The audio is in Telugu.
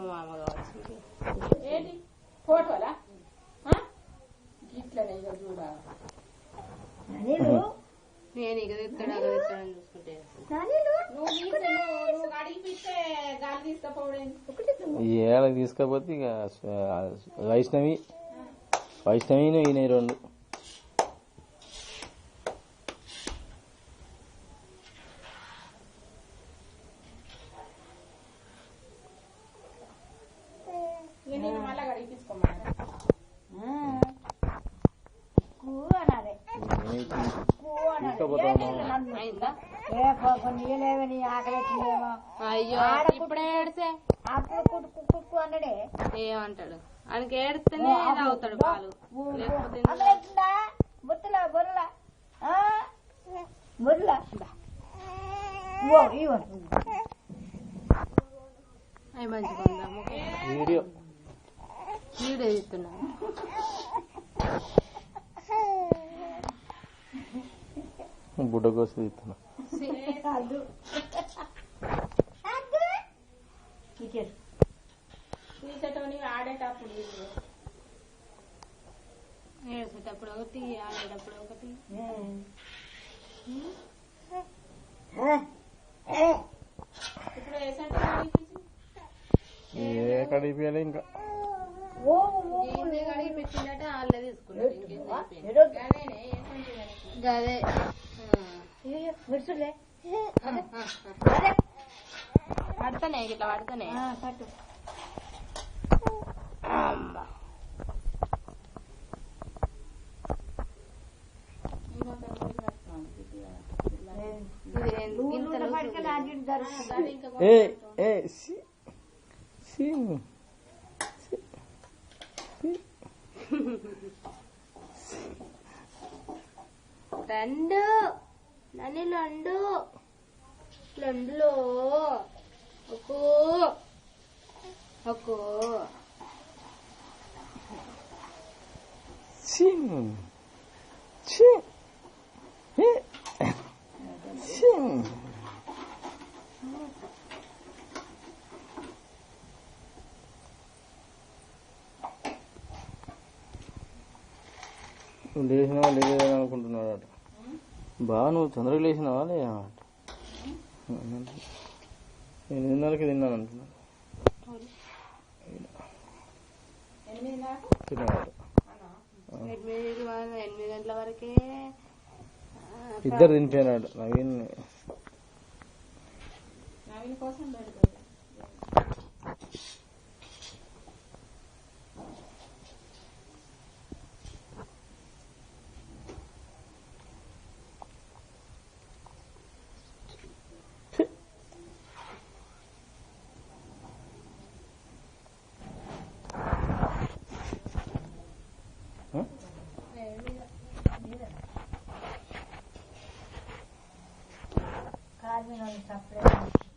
మామ కావచ్చు ఏంటి ఫోటోలా ఇట్లనే ఇక చూడాలి నేను ఇక తెస్తాడని చూసుకుంటే నువ్వు అడిగిపిస్తే గాలి తీసుకపోవడం ఏళ్ళకి తీసుకపోతే ఇక వైష్ణవిను ఈయన రెండు నేను మళ్ళా అడిగిపించుకోమన్నా అయ్యో ఇప్పుడే ఏడితే కుక్కు అన్నడే ఏమంటాడు ఆయనకి ఏడితేనే తాగుతాడు పాలు లేకపోతే బొత్తులా బొర్రలా బొర్రలా అవి మంచిగా ఉందాము వీడియో తీస్తున్నాము బుడ్డ కోసం తీస్తున్నా తీసేటోని ఆడేటప్పుడు ఏడ్చేటప్పుడు ఒకటి ఆడేటప్పుడు ఒకటి ఇప్పుడు ఏ సెంటర్ అడిగిపించి ఏ కడిపియాలి ఇంకా కడిగి పెట్టిందట వాళ్ళే తీసుకున్నారు గదే మిర్చులే పడతానే ఇట్లా పడతానే పట్టు అమ్మా రెండు నన్ను లండు లండులో ఒక్కో ఒక్కో లేచినావా లేదని అనుకుంటున్నాడట బాగా నువ్వు తొందరగా లేచినావా లేదా నేను 8:30కి తిన్నాను అంటున్నాను తిన్నాడు 8 గంటల వరకే ఇద్దరు తినిపోయినాడు నవీన్ కోసం పెడతాడు కాదు సపరేట్